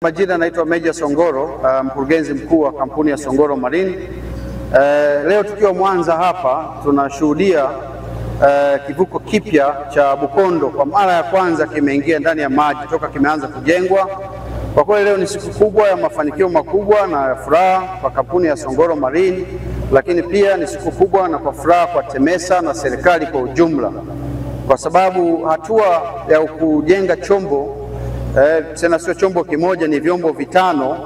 Majina naitwa Meja Songoro, mkurugenzi mkuu wa kampuni ya Songoro Marine. Leo tukiwa Mwanza hapa tunashuhudia kivuko kipya cha Bukondo kwa mara ya kwanza kimeingia ndani ya maji toka kimeanza kujengwa. Kwa kweli leo ni siku kubwa ya mafanikio makubwa na furaha kwa kampuni ya Songoro Marine, lakini pia ni siku kubwa na kwa furaha kwa TEMESA na serikali kwa ujumla, kwa sababu hatua ya kujenga chombo tena sio chombo kimoja, ni vyombo vitano,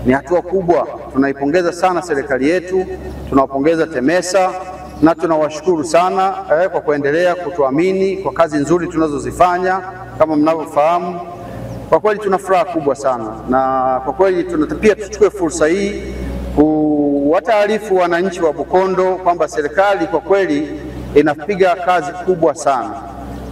ni hatua kubwa. Tunaipongeza sana serikali yetu, tunawapongeza TEMESA na tunawashukuru sana kwa kuendelea kutuamini kwa kazi nzuri tunazozifanya. Kama mnavyofahamu, kwa kweli tuna furaha kubwa sana, na kwa kweli pia tuchukue fursa hii kuwataarifu wananchi wa Bukondo kwamba serikali kwa kweli inapiga kazi kubwa sana.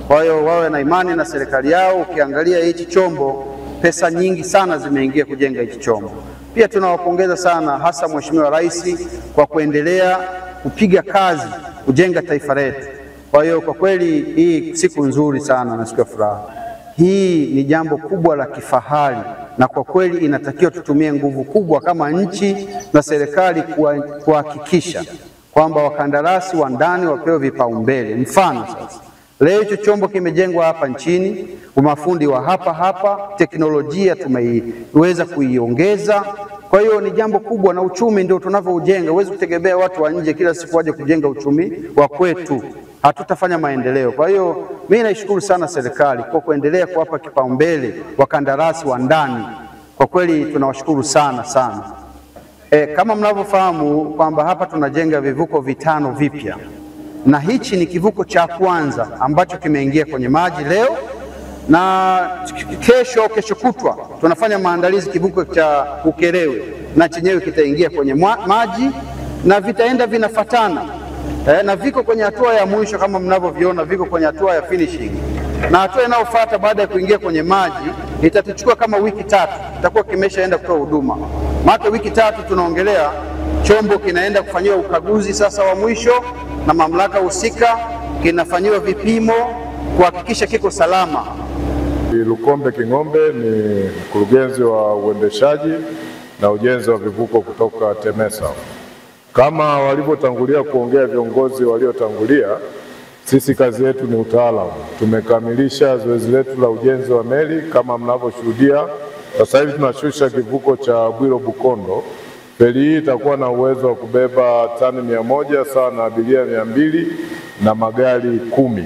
Kwa hiyo wawe na imani na serikali yao. Ukiangalia hichi chombo, pesa nyingi sana zimeingia kujenga hichi chombo. Pia tunawapongeza sana hasa Mheshimiwa Rais kwa kuendelea kupiga kazi kujenga taifa letu. Kwa hiyo kwa kweli hii siku nzuri sana na siku ya furaha. Hii ni jambo kubwa la kifahari, na kwa kweli inatakiwa tutumie nguvu kubwa kama nchi na serikali kuhakikisha kwamba wakandarasi wa ndani wapewe vipaumbele. Mfano sasa, leo hicho chombo kimejengwa hapa nchini, umafundi wa hapa, teknolojia tumeiweza kuiongeza. Kwa hiyo ni jambo kubwa, na uchumi ndio tunavyoujenga. Huwezi kutegemea watu wa nje kila siku waje kujenga uchumi wa kwetu, hatutafanya maendeleo. Kwa hiyo mimi naishukuru sana serikali kwa kuendelea kuwapa kipaumbele wakandarasi wa ndani. Kwa kweli tunawashukuru sana sana. Kama mnavyofahamu kwamba hapa tunajenga vivuko vitano vipya, na hichi ni kivuko cha kwanza ambacho kimeingia kwenye maji leo, na kesho kutwa tunafanya maandalizi kivuko cha Ukerewe, na chenyewe kitaingia kwenye maji na vitaenda vinafatana na viko kwenye hatua ya mwisho. Kama mnavyoviona viko kwenye hatua ya finishing, na hatua inayofuata baada ya kuingia kwenye maji itatuchukua kama wiki 3 itakuwa kimeshaenda kutoa huduma. Maana wiki 3 tunaongelea chombo kinaenda kufanyiwa ukaguzi sasa wa mwisho na mamlaka husika, kinafanyiwa vipimo kuhakikisha kiko salama. Lukombe King'ombe ni mkurugenzi wa uendeshaji na ujenzi wa vivuko kutoka TEMESA. Kama walivyotangulia kuongea viongozi waliotangulia, sisi kazi yetu ni utaalamu. Tumekamilisha zoezi letu la ujenzi wa meli kama mnavyoshuhudia. Sasa hivi tunashusha kivuko cha Bwiro Bukondo. Meli hii itakuwa na uwezo wa kubeba tani 100 sawa na abiria 200 na magari 10,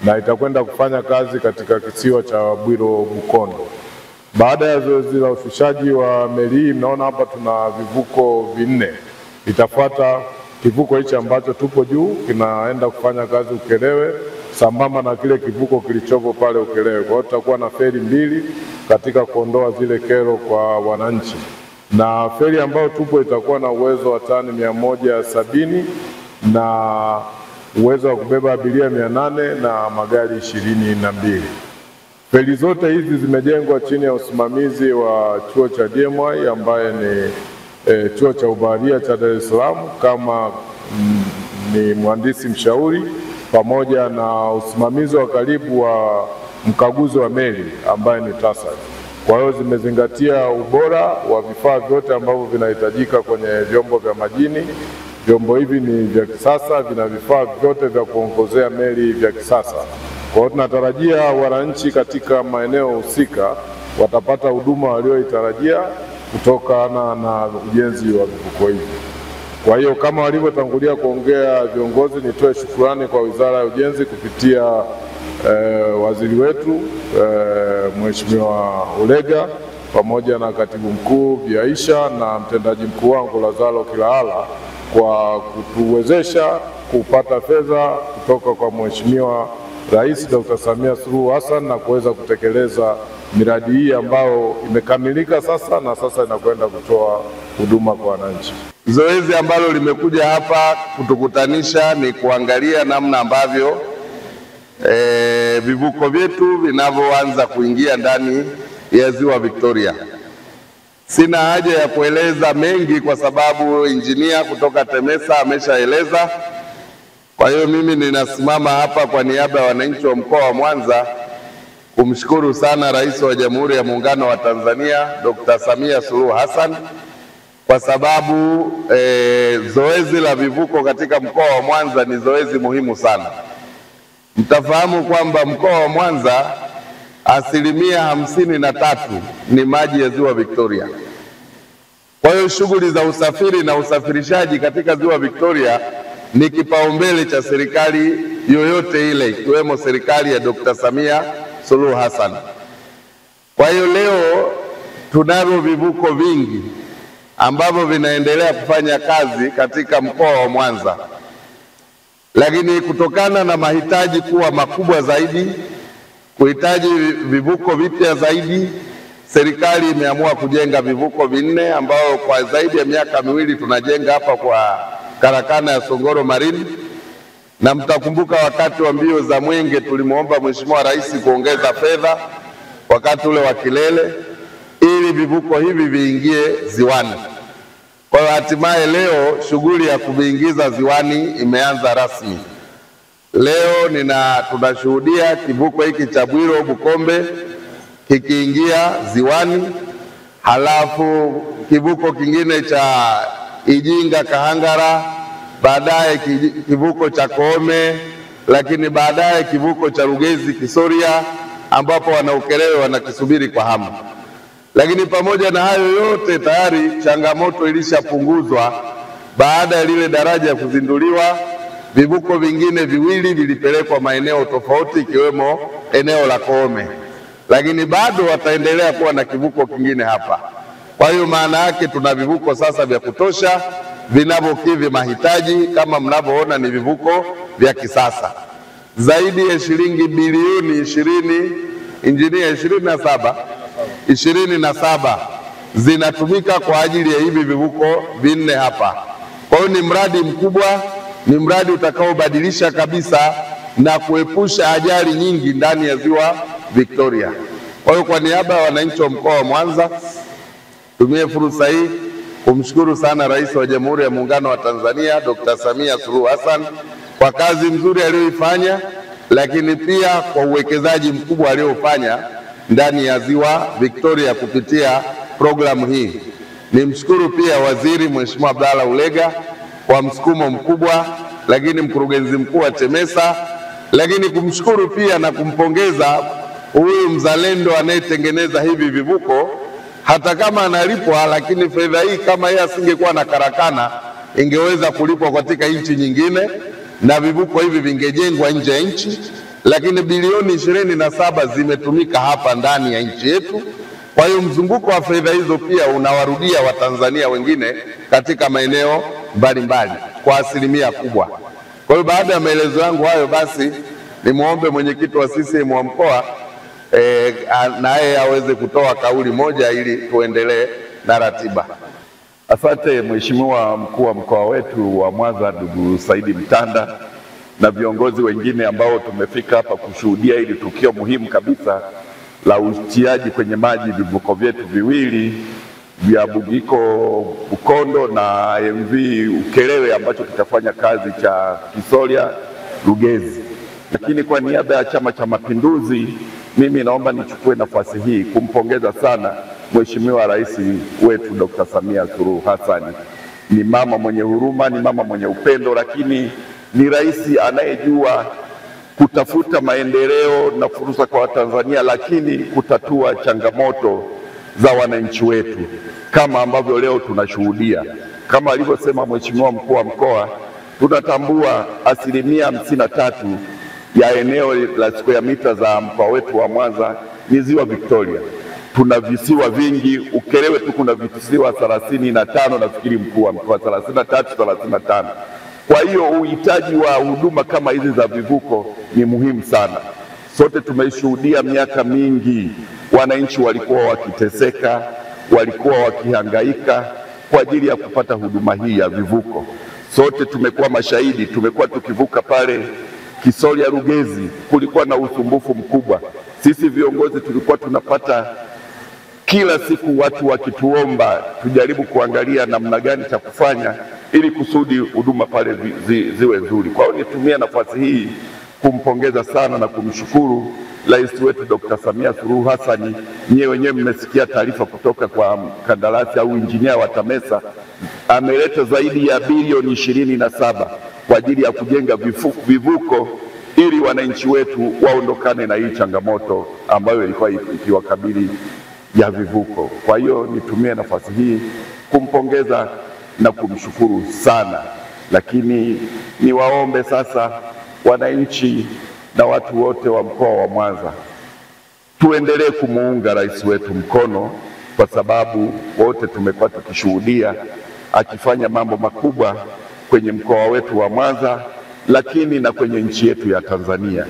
na itakwenda kufanya kazi katika kisiwa cha Bwiro Bukondo. Baada ya zoezi la ushushaji wa meli hii, mnaona hapa tuna vivuko 4. Itafuata kivuko hichi ambacho tupo juu, kinaenda kufanya kazi Ukerewe sambamba na kile kivuko kilichopo pale Ukerewe. Kwa hiyo tutakuwa na feri 2 katika kuondoa zile kero kwa wananchi, na feri ambayo tupo itakuwa na uwezo wa tani 170 na uwezo wa kubeba abiria 800 na magari 22. Feri zote hizi zimejengwa chini ya usimamizi wa chuo cha DMI ambaye ni chuo cha ubaharia cha Dar es Salaam, kama ni mhandisi mshauri, pamoja na usimamizi wa karibu wa mkaguzi wa meli ambaye ni TASAC. Kwa hiyo zimezingatia ubora wa vifaa vyote ambavyo vinahitajika kwenye vyombo vya majini. Vyombo hivi ni vya kisasa, vina vifaa vyote vya kuongozea meli vya kisasa. Kwa hiyo tunatarajia wananchi katika maeneo husika watapata huduma walioitarajia kutokana na ujenzi wa vivuko hivi. Kwa hiyo kama walivyotangulia kuongea viongozi, nitoe shukrani kwa Wizara ya Ujenzi kupitia waziri wetu Mheshimiwa Ulega, pamoja na Katibu Mkuu Bi Aisha na mtendaji mkuu wangu Lazaro Kilahala kwa kutuwezesha kupata fedha kutoka kwa Mheshimiwa Rais Dr. Samia Suluhu Hassan na kuweza kutekeleza miradi hii ambayo imekamilika sasa na sasa inakwenda kutoa huduma kwa wananchi. Zoezi ambalo limekuja hapa kutukutanisha ni kuangalia namna ambavyo vivuko vyetu vinavyoanza kuingia ndani ya Ziwa Victoria. Sina haja ya kueleza mengi kwa sababu injinia kutoka TEMESA ameshaeleza. Kwa hiyo mimi ninasimama hapa kwa niaba ya wananchi wa mkoa wa Mwanza kumshukuru sana Rais wa Jamhuri ya Muungano wa Tanzania Dr. Samia Suluhu Hassan kwa sababu zoezi la vivuko katika mkoa wa Mwanza ni zoezi muhimu sana. Mtafahamu kwamba mkoa wa Mwanza 53% ni maji ya Ziwa Victoria. Kwa hiyo shughuli za usafiri na usafirishaji katika Ziwa Victoria ni kipaumbele cha serikali yoyote ile, ikiwemo serikali ya Dr. Samia Suluhu Hassan. Kwa hiyo leo tunavyo vivuko vingi ambavyo vinaendelea kufanya kazi katika mkoa wa Mwanza, lakini kutokana na mahitaji kuwa makubwa zaidi, kuhitaji vivuko vipya zaidi, serikali imeamua kujenga vivuko vinne ambao kwa zaidi ya miaka miwili tunajenga hapa kwa karakana ya Songoro Marine. Na mtakumbuka wakati wa mbio za Mwenge tulimwomba Mheshimiwa Rais kuongeza fedha wakati ule wa kilele ili vivuko hivi viingie ziwani. Kwa hiyo hatimaye leo shughuli ya kuviingiza ziwani imeanza rasmi. Leo tunashuhudia kivuko hiki cha Bwiro Bukombe kikiingia ziwani, halafu kivuko kingine cha Ijinga Kahangara, baadaye kivuko cha Koome, lakini baadaye kivuko cha Rugezi Kisoria ambapo Wanaukerewe wanakisubiri kwa hamu. Lakini pamoja na hayo yote tayari changamoto ilishapunguzwa baada ya lile daraja kuzinduliwa. Vivuko vingine viwili vilipelekwa maeneo tofauti ikiwemo eneo la Koome, lakini bado wataendelea kuwa na kivuko kingine hapa. Kwa hiyo maana yake tuna vivuko sasa vya kutosha vinavyokidhi mahitaji. Kama mnavyoona ni vivuko vya kisasa. Zaidi ya shilingi bilioni 27 zinatumika kwa ajili ya hivi vivuko vinne hapa. Kwa hiyo ni mradi mkubwa, ni mradi utakaobadilisha kabisa na kuepusha ajali nyingi ndani ya Ziwa Victoria. Kwa hiyo kwa niaba ya wananchi wa mkoa wa Mwanza, tumie fursa hii kumshukuru sana Rais wa Jamhuri ya Muungano wa Tanzania Dr. Samia Suluhu Hassan kwa kazi nzuri aliyoifanya, lakini pia kwa uwekezaji mkubwa aliofanya ndani ya Ziwa Victoria kupitia programu hii. Nimshukuru pia Waziri Mheshimiwa Abdalla Ulega kwa msukumo mkubwa, lakini mkurugenzi mkuu wa TEMESA, lakini kumshukuru pia na kumpongeza huyu mzalendo anayetengeneza hivi vivuko. Hata kama analipwa, lakini fedha hii kama yeye asingekuwa na karakana ingeweza kulipwa katika nchi nyingine na vivuko hivi vingejengwa nje ya nchi, lakini bilioni 27 zimetumika hapa ndani ya nchi yetu. Kwa hiyo mzunguko wa fedha hizo pia unawarudia Watanzania wengine katika maeneo mbalimbali kwa asilimia kubwa. Kwa hiyo baada ya maelezo yangu hayo, basi nimwombe mwenyekiti wa CCM wa mkoa naye aweze kutoa kauli moja ili tuendelee na ratiba. Asante Mheshimiwa mkuu wa mkoa wetu wa Mwanza ndugu Saidi Mtanda na viongozi wengine ambao tumefika hapa kushuhudia hili tukio muhimu kabisa la utiaji kwenye maji vivuko vyetu viwili vya Bugiko Bukondo na MV Ukerewe ambacho kitafanya kazi cha Kisoria Rugezi. Lakini kwa niaba ya Chama cha Mapinduzi, mimi naomba nichukue nafasi hii kumpongeza sana Mheshimiwa Rais wetu Dr. Samia Suluhu Hassan. Ni mama mwenye huruma, ni mama mwenye upendo, lakini ni rais anayejua kutafuta maendeleo na fursa kwa Watanzania, lakini kutatua changamoto za wananchi wetu kama ambavyo leo tunashuhudia. Kama alivyosema Mheshimiwa mkuu wa mkoa, tunatambua 53% ya eneo la square mita za mkoa wetu wa Mwanza ni Ziwa Victoria. Tuna visiwa vingi, Ukerewe tu kuna visiwa 35 nafikiri mkuu wa mkoa, 35. Kwa hiyo uhitaji wa huduma kama hizi za vivuko ni muhimu sana. Sote tumeshuhudia miaka mingi wananchi walikuwa wakiteseka, walikuwa wakihangaika kwa ajili ya kupata huduma hii ya vivuko. Sote tumekuwa mashahidi, tumekuwa tukivuka pale Kisoria Rugezi, kulikuwa na usumbufu mkubwa. Sisi viongozi tulikuwa tunapata kila siku watu wakituomba tujaribu kuangalia namna gani cha kufanya ili kusudi huduma pale ziwe nzuri. Kwa hiyo nitumie nafasi hii kumpongeza sana na kumshukuru Rais wetu Dr. Samia Suluhu Hassan, nyewe wenyewe mmesikia taarifa kutoka kwa mkandarasi au injinia wa TAMESA, ameleta zaidi ya bilioni 27 kwa ajili ya kujenga vivuko ili wananchi wetu waondokane na hii changamoto ambayo ilikuwa ikiwakabili ya vivuko. Kwa hiyo nitumie nafasi hii kumpongeza na kumshukuru sana, lakini niwaombe sasa wananchi na watu wote wa mkoa wa Mwanza tuendelee kumuunga rais wetu mkono, kwa sababu wote tumekuwa tukishuhudia akifanya mambo makubwa kwenye mkoa wetu wa Mwanza, lakini na kwenye nchi yetu ya Tanzania.